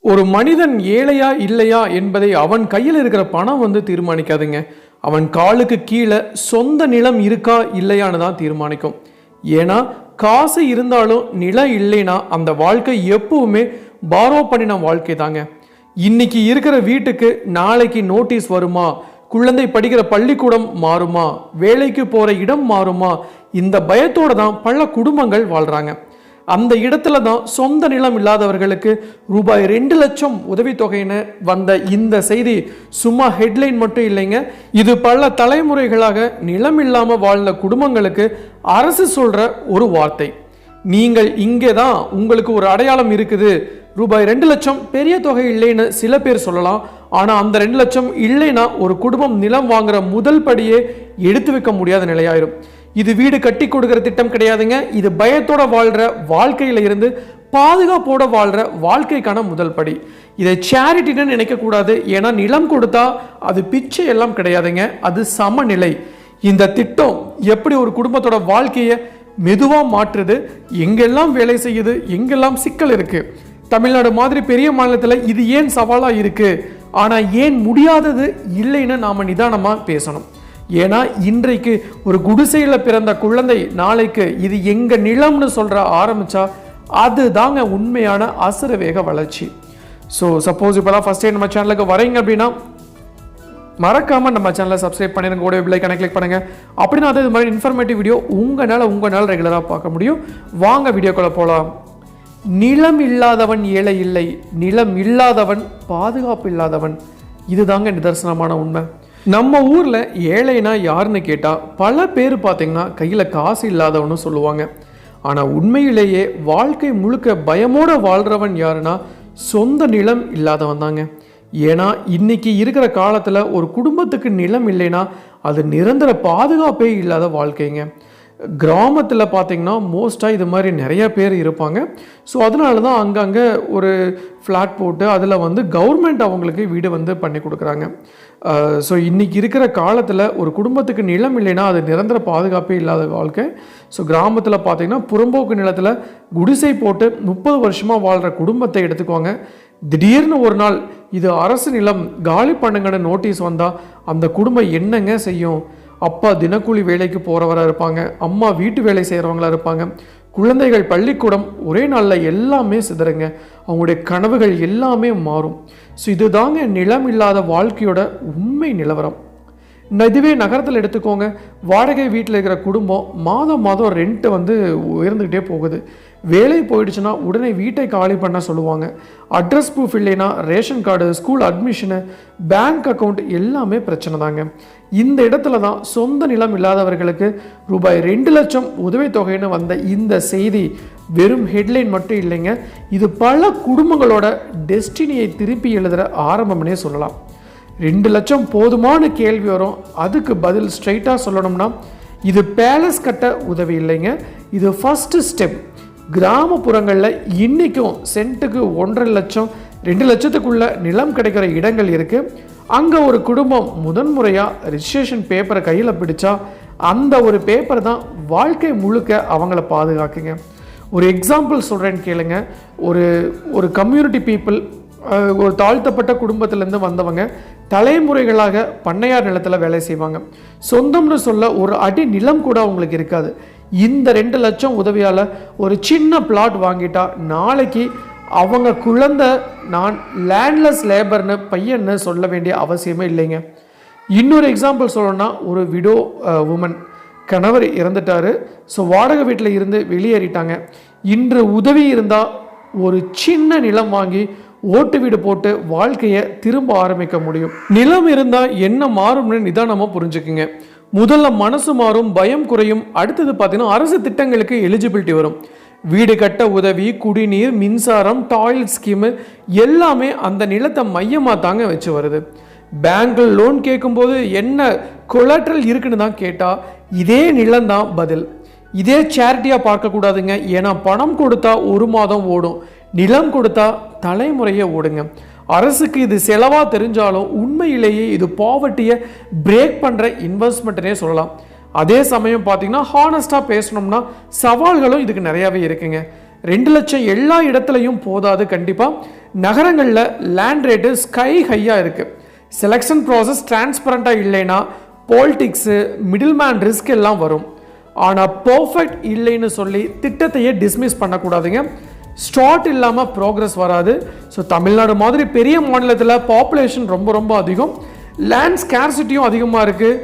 ஒரு மனிதன் ஏழையா இல்லையா என்பதை அவன் கையில் இருக்கிற பணம் தீர்மானிக்காதுங்க. அவன் காலுக்கு கீழே சொந்த நிலம் இருக்கா இல்லையான்னு தான் தீர்மானிக்கும். ஏன்னா காசு இருந்தாலும் நிலம் இல்லைன்னா அந்த வாழ்க்கை எப்பவுமே பாரோ பண்ணின வாழ்க்கை தாங்க. இன்னைக்கு இருக்கிற வீட்டுக்கு நாளைக்கு நோட்டீஸ் வருமா, குழந்தை படிக்கிற பள்ளிக்கூடம் மாறுமா, வேலைக்கு போற இடம் மாறுமா, இந்த பயத்தோட தான் பல குடும்பங்கள் வாழ்றாங்க. அந்த இடத்துல தான் சொந்த நிலம் இல்லாதவர்களுக்கு ரூபாய் 2 லட்சம் உதவித்தொகைன்னு வந்த இந்த செய்தி சும்மா ஹெட்லைன் மட்டும் இல்லைங்க. இது பல தலைமுறைகளாக நிலம் இல்லாம வாழ்ந்த குடும்பங்களுக்கு அரசு சொல்ற ஒரு வார்த்தை. நீங்கள் இங்கே தான், உங்களுக்கு ஒரு அடையாளம் இருக்குது. ரூபாய் 2 லட்சம் பெரிய தொகை இல்லைன்னு சில பேர் சொல்லலாம். ஆனா அந்த 2 லட்சம் இல்லைன்னா ஒரு குடும்பம் நிலம் வாங்குற முதல் படியே எடுத்து வைக்க முடியாத நிலையாயிரும். இது வீடு கட்டி கொடுக்கிற திட்டம் கிடையாதுங்க. இது பயத்தோட வாழ்ற வாழ்க்கையில இருந்து பாதுகாப்போட வாழ்ற வாழ்க்கைக்கான முதல் படி. இதை சேரிட்டின்னு நினைக்க கூடாது. ஏன்னா நிலம் கொடுத்தா அது பிச்சை எல்லாம் கிடையாதுங்க, அது சமநிலை. இந்த திட்டம் எப்படி ஒரு குடும்பத்தோட வாழ்க்கையை மெதுவா மாற்றுது, எங்கெல்லாம் வேலை செய்யுது, எங்கெல்லாம் சிக்கல் இருக்கு. தமிழ்நாடு மாதிரி பெரிய மாநிலத்தில் இது ஏன் சவாலா இருக்கு, ஆனா ஏன் முடியாதது இல்லைன்னு நாம நிதானமா பேசணும். ஏன்னா இன்றைக்கு ஒரு குடிசையில் பிறந்த குழந்தை நாளைக்கு இது எங்க நிலம்னு சொல்ற ஆரம்பிச்சா அது தாங்க உண்மையான அசுர வேக வளர்ச்சி. ஸோ சப்போஸ் இப்போதான் ஃபர்ஸ்ட் டைம் நம்ம சேனலுக்கு வரீங்க அப்படின்னா மறக்காம நம்ம சேனலை சப்ஸ்கிரைப் பண்ணிருங்க, கூட பெல் ஐகானை கிளிக் பண்ணுங்க. அப்படின்னா அது இது மாதிரி இன்ஃபர்மேட்டிவ் வீடியோ உங்களால் ரெகுலராக பார்க்க முடியும். வாங்க வீடியோக்குள்ள போகலாம். நிலம் இல்லாதவன் ஏழை இல்லை, நிலம் இல்லாதவன் பாதுகாப்பு இல்லாதவன். இதுதாங்க நிதர்சனமான உண்மை. நம்ம ஊரில் ஏழைனா யாருன்னு கேட்டால் பல பேர் பார்த்தீங்கன்னா கையில் காசு இல்லாதவனு சொல்லுவாங்க. ஆனால் உண்மையிலேயே வாழ்க்கை முழுக்க பயமோட வாழ்கிறவன் யாருன்னா சொந்த நிலம் இல்லாதவன் தாங்க. ஏன்னா இன்னைக்கு இருக்கிற காலத்தில் ஒரு குடும்பத்துக்கு நிலம் இல்லைன்னா அது நிரந்தர பாதுகாப்பே இல்லாத வாழ்க்கைங்க. கிராமத்தில் பார்த்தீங்கன்னா மோஸ்ட்டாக இது மாதிரி நிறைய பேர் இருப்பாங்க. ஸோ அதனால தான் அங்கங்கே ஒரு ஃப்ளாட் போட்டு அதில் கவர்மெண்ட் அவங்களுக்கு வீடு பண்ணி கொடுக்குறாங்க. ஸோ இன்றைக்கி இருக்கிற காலத்தில் ஒரு குடும்பத்துக்கு நிலம் இல்லைன்னா அது நிரந்தர பாதுகாப்பே இல்லாத வாழ்க்கை. ஸோ கிராமத்தில் பார்த்தீங்கன்னா புறம்போக்கு நிலத்தில் குடிசை போட்டு 30 வருஷமாக வாழ்கிற குடும்பத்தை எடுத்துக்குவாங்க. திடீர்னு ஒரு நாள் இது அரசு நிலம் காலி பண்ணுங்கன்னு நோட்டீஸ் வந்தால் அந்த குடும்பம் என்னங்க செய்யும்? அப்பா தினக்கூலி வேலைக்கு போகிறவராக இருப்பாங்க, அம்மா வீட்டு வேலை செய்கிறவங்களா இருப்பாங்க, குழந்தைகள் பள்ளிக்கூடம், ஒரே நாளில் எல்லாமே சிதறுங்க. அவங்களுடைய கனவுகள் எல்லாமே மாறும். ஸோ இதுதாங்க நிலம் இல்லாத வாழ்க்கையோட உண்மை நிலவரம். இதுவே நகரத்தில் எடுத்துக்கோங்க. வாடகை வீட்டில் இருக்கிற குடும்பம் மாதம் ரெண்ட் உயர்ந்துக்கிட்டே போகுது. வேலை போயிடுச்சுன்னா உடனே வீட்டை காலி பண்ண சொல்லுவாங்க. அட்ரஸ் ப்ரூஃப் இல்லைன்னா ration card, school admission, bank account எல்லாமே பிரச்சனை தாங்க. இந்த இடத்துல தான் சொந்த நிலம் இல்லாதவர்களுக்கு ரூபாய் 2 லட்சம் உதவித்தொகைன்னு வந்த இந்த செய்தி வெறும் ஹெட்லைன் மட்டும் இல்லைங்க. இது பல குடும்பங்களோட டெஸ்டினியை திருப்பி எழுதுகிற ஆரம்பம்னே சொல்லலாம். 2 லட்சம் போதுமான கேள்வி வரும். அதுக்கு பதில் ஸ்ட்ரைட்டாக சொல்லணும்னா இது பேலஸ் கட்ட உதவி இல்லைங்க, இது ஃபஸ்ட்டு ஸ்டெப். கிராமப்புறங்களில் இன்றைக்கும் சென்ட்டுக்கு 1.5 லட்சம் 2 லட்சத்துக்குள்ள நிலம் கிடைக்கிற இடங்கள் இருக்குது. அங்கே ஒரு குடும்பம் முதன்முறையாக ரிஜிஸ்ட்ரேஷன் பேப்பரை கையில் பிடிச்சா அந்த ஒரு பேப்பர் தான் வாழ்க்கை முழுக்க அவங்கள பாதுகாக்குங்க. ஒரு எக்ஸாம்பிள் சொல்கிறேன்னு கேளுங்க. ஒரு கம்யூனிட்டி பீப்புள், ஒரு தாழ்த்தப்பட்ட குடும்பத்திலேருந்து வந்தவங்க தலைமுறைகளாக பண்ணையார் நிலத்தில் வேலை செய்வாங்க. சொந்தம்னு சொல்ல ஒரு அடி நிலம் கூட அவங்களுக்கு இருக்காது. இந்த 2 லட்சம் உதவியால் ஒரு சின்ன பிளாட் வாங்கிட்டா நாளைக்கு அவங்க குழந்தை நான் லேண்ட்லெஸ் லேபர்னு பையன்னு சொல்ல வேண்டிய அவசியமே இல்லைங்க. இன்னொரு எக்ஸாம்பிள் சொல்லணும்னா ஒரு விடோ உமன், கணவர் இறந்துட்டாரு. ஸோ வாடகை வீட்டில் இருந்து வெளியேறிட்டாங்க. இன்று உதவி இருந்தால் ஒரு சின்ன நிலம் வாங்கி ஓட்டு வீடு போட்டு வாழ்க்கையை திரும்ப ஆரம்பிக்க முடியும். நிலம் இருந்தால் என்ன மாறும்னு நிதானமாக புரிஞ்சுக்குங்க. முதல்ல மனசு மாறும், பயம் குறையும். அடுத்தது பார்த்தீங்கன்னா அரசு திட்டங்களுக்கு எலிஜிபிலிட்டி வரும். வீடு கட்ட உதவி, குடிநீர், மின்சாரம், டாய்லெட் ஸ்கீமு எல்லாமே அந்த நிலத்தை மையமாக தாங்க வச்சு வருது. பேங்க்ல லோன் கேட்கும்போது என்ன கொலாட்ரல் இருக்குன்னு தான் கேட்டால் இதே நிலம் தான் பதில். இதே சேரிட்டியாக பார்க்கக்கூடாதுங்க. ஏன்னா பணம் கொடுத்தா 1 மாதம் ஓடும், நிலம் கொடுத்தா தலைமுறையை ஓடுங்க. அரசுக்கு இது செலவாக தெரிஞ்சாலும் உண்மையிலேயே இது பாவர்ட்டியை பிரேக் பண்ணுற இன்வெஸ்ட்மெண்ட்னே சொல்லலாம். அதே சமயம் பார்த்தீங்கன்னா ஹானஸ்டாக பேசணும்னா சவால்களும் இதுக்கு நிறையாவே இருக்குங்க. 2 லட்சம் எல்லா இடத்துலையும் போதாது. கண்டிப்பாக நகரங்களில் லேண்ட் ரேட்டு ஸ்கை ஹையாக இருக்குது. செலெக்ஷன் ப்ராசஸ் டிரான்ஸ்பரண்ட்டாக இல்லைன்னா பாலிடிக்ஸு, மிடில் மேன் ரிஸ்க் எல்லாம் வரும். ஆனால் பர்ஃபெக்ட் இல்லைன்னு சொல்லி திட்டத்தையே டிஸ்மிஸ் பண்ணக்கூடாதுங்க. ஸ்டார்ட் இல்லாமல் ப்ரோக்ரஸ் வராது. ஸோ தமிழ்நாடு மாதிரி பெரிய மாநிலத்தில் பாப்புலேஷன் ரொம்ப ரொம்ப அதிகம், லேண்ட் ஸ்கேர்சிட்டியும் அதிகமாக இருக்குது,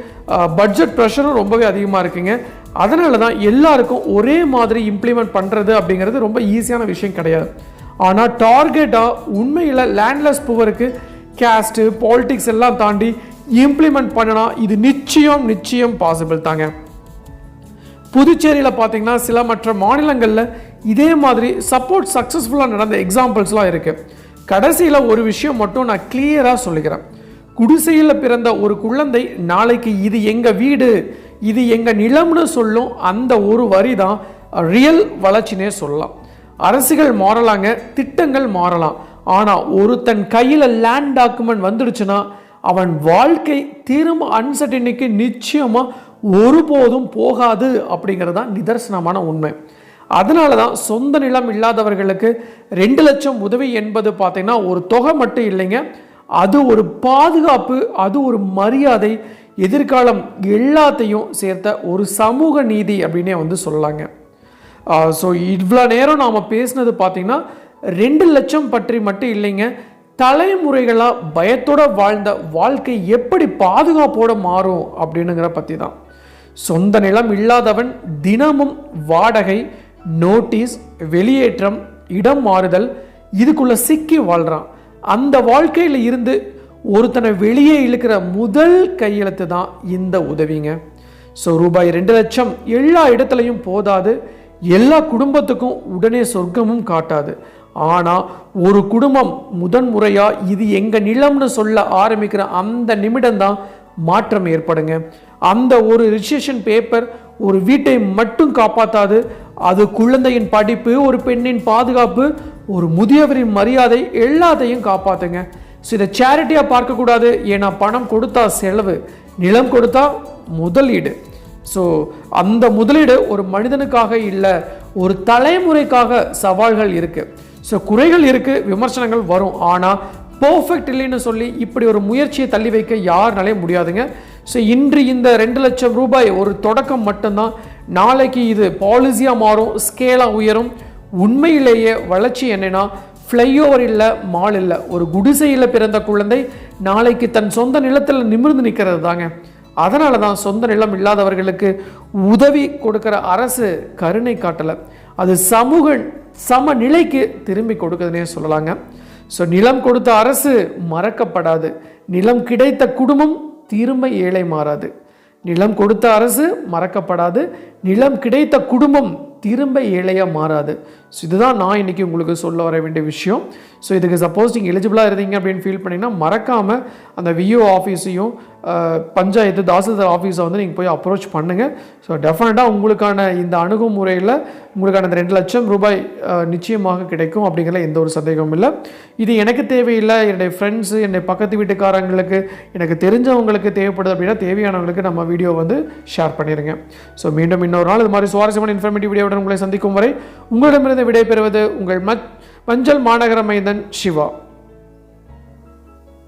பட்ஜெட் ப்ரெஷரும் ரொம்பவே அதிகமாக இருக்குங்க. அதனால தான் எல்லாருக்கும் ஒரே மாதிரி இம்ப்ளிமெண்ட் பண்ணுறது அப்படிங்கிறது ரொம்ப ஈஸியான விஷயம் கிடையாது. ஆனால் டார்கெட்டாக உண்மையில் லேண்ட்லெஸ் புவருக்கு கேஸ்ட்டு பாலிடிக்ஸ் எல்லாம் தாண்டி இம்ப்ளிமெண்ட் பண்ணினா இது நிச்சயம் பாசிபிள் தாங்க. புதுச்சேரியில் பார்த்தீங்கன்னா சில மற்ற மாநிலங்களில் இதே மாதிரி சப்போர்ட் சக்ஸஸ்ஃபுல்லாக நடந்த எக்ஸாம்பிள்ஸ்லாம் இருக்குது. கடைசியில் ஒரு விஷயம் மட்டும் நான் கிளியராக சொல்லிக்கிறேன். குடிசையில் பிறந்த ஒரு குழந்தை நாளைக்கு இது எங்கள் வீடு, இது எங்கள் நிலம்னு சொல்லும் அந்த ஒரு வரி தான் ரியல் வளர்ச்சினே சொல்லலாம். அரசுகள் மாறலாங்க, திட்டங்கள் மாறலாம், ஆனால் ஒருத்தன் கையில் லேண்ட் டாக்குமெண்ட் வந்துடுச்சுன்னா அவன் வாழ்க்கை திரும்ப அன்சர்டனிக்கு நிச்சயமாக ஒருபோதும் போகாது அப்படிங்கிறது தான் நிதர்சனமான உண்மை. அதனால தான் சொந்த நிலம் இல்லாதவர்களுக்கு 2 லட்சம் உதவி என்பது பார்த்தீங்கன்னா ஒரு தொகை மட்டும் இல்லைங்க, அது ஒரு பாதுகாப்பு, அது ஒரு மரியாதை, எதிர்காலம் எல்லாத்தையும் சேர்த்த ஒரு சமூக நீதி அப்படின்னே வந்து சொல்லலாங்க. ஸோ இவ்வளோ நேரம் நாம் பேசினது பார்த்திங்கன்னா 2 லட்சம் பற்றி மட்டும் இல்லைங்க, தலைமுறைகளாக பயத்தோடு வாழ்ந்த வாழ்க்கை எப்படி பாதுகாப்போடு மாறும் அப்படின்னுங்கிற பற்றி தான். சொந்த நிலம் இல்லாதவன் தினமும் வாடகை, நோட்டீஸ், வெளியேற்றம், இடம் மாறுதல் இதுக்குள்ளே சிக்கி வாழ்கிறான். அந்த வாழ்க்கையில் இருந்து ஒருத்தனை வெளியே இழுக்கிற முதல் கையெழுத்து தான் இந்த உதவிங்க. ஸோ ரூபாய் 2 லட்சம் எல்லா இடத்துலையும் போதாது, எல்லா குடும்பத்துக்கும் உடனே சொர்க்கமும் காட்டாது. ஆனால் ஒரு குடும்பம் முதன்முறையாக இது எங்கள் நிலம்னு சொல்ல ஆரம்பிக்கிற அந்த நிமிடம்தான் மாற்றம் ஏற்படுங்க. அந்த ஒரு ரிஜிஸ்ட்ரேஷன் பேப்பர் ஒரு வீட்டை மட்டும் காப்பாற்றாது, அது குழந்தையின் படிப்பு, ஒரு பெண்ணின் பாதுகாப்பு, ஒரு முதியவரின் மரியாதை எல்லாத்தையும் காப்பாற்றுங்க. ஸோ இதை சேரிட்டியாக பார்க்கக்கூடாது. ஏன்னா பணம் கொடுத்தா செலவு, நிலம் கொடுத்தா முதலீடு. ஸோ அந்த முதலீடு ஒரு மனிதனுக்காக இல்லை, ஒரு தலைமுறைக்காக சவால்கள் இருக்குது. ஸோ குறைகள் இருக்குது, விமர்சனங்கள் வரும், ஆனால் பர்ஃபெக்ட் இல்லைன்னு சொல்லி இப்படி ஒரு முயற்சியை தள்ளி வைக்க யாருனாலே முடியாதுங்க. ஸோ இன்று இந்த 2 லட்சம் ரூபாய் ஒரு தொடக்கம் மட்டும்தான். நாளைக்கு இது பாலிசியாக மாறும், ஸ்கேலாக உயரும். உண்மையிலேயே வளர்ச்சி என்னன்னா ஃப்ளைஓவர் இல்லை, மால் இல்லை, ஒரு குடிசையில் பிறந்த குழந்தை நாளைக்கு தன் சொந்த நிலத்தில் நிமிர்ந்து நிற்கிறது தாங்க. அதனால தான் சொந்த நிலம் இல்லாதவர்களுக்கு உதவி கொடுக்குற அரசு கருணை காட்டலை, அது சமூக சமநிலைக்கு திரும்பி கொடுக்குதுன்னே சொல்லலாங்க. ஸோ நிலம் கொடுத்த அரசு மறக்கப்படாது, நிலம் கிடைத்த குடும்பம் திரும்ப ஏழை மாறாது. நிலம் கொடுத்த அரசு மறக்கப்படாது, நிலம் கிடைத்த குடும்பம் திரும்ப ஏழையாக மாறாது. ஸோ இதுதான் நான் இன்றைக்கி உங்களுக்கு சொல்ல வர வேண்டிய விஷயம். ஸோ இதுக்கு சப்போஸ் நீங்கள் எலிஜிபிளாக இருந்தீங்க அப்படின்னு ஃபீல் பண்ணிங்கன்னா மறக்காமல் அந்த விஓ ஆஃபீஸையும் பஞ்சாயத்து தாசில்தார் ஆஃபீஸை வந்து நீங்கள் போய் அப்ரோச் பண்ணுங்கள். ஸோ டெஃபினட்டாக உங்களுக்கான இந்த அணுகுமுறையில் உங்களுக்கான இந்த 2 லட்சம் ரூபாய் நிச்சயமாக கிடைக்கும் அப்படிங்கிற எந்த ஒரு சந்தேகமும் இல்லை. இது எனக்கு தேவையில்லை, என்னுடைய ஃப்ரெண்ட்ஸு, என்னுடைய பக்கத்து வீட்டுக்காரங்களுக்கு, எனக்கு தெரிஞ்சவங்களுக்கு தேவைப்படுது அப்படின்னா தேவையானவங்களுக்கு நம்ம வீடியோ வந்து ஷேர் பண்ணிடுங்க. ஸோ மீண்டும் இன்னொரு நாள் இது மாதிரி சுவாரஸ்யமான இன்ஃபர்மேட்டிவ் வீடியோவுடன் உங்களை சந்திக்கும் வரை உங்களிடமிருந்து விடைபெறுவது உங்கள் மஞ்சள் மாநகர மைந்தன் சிவா.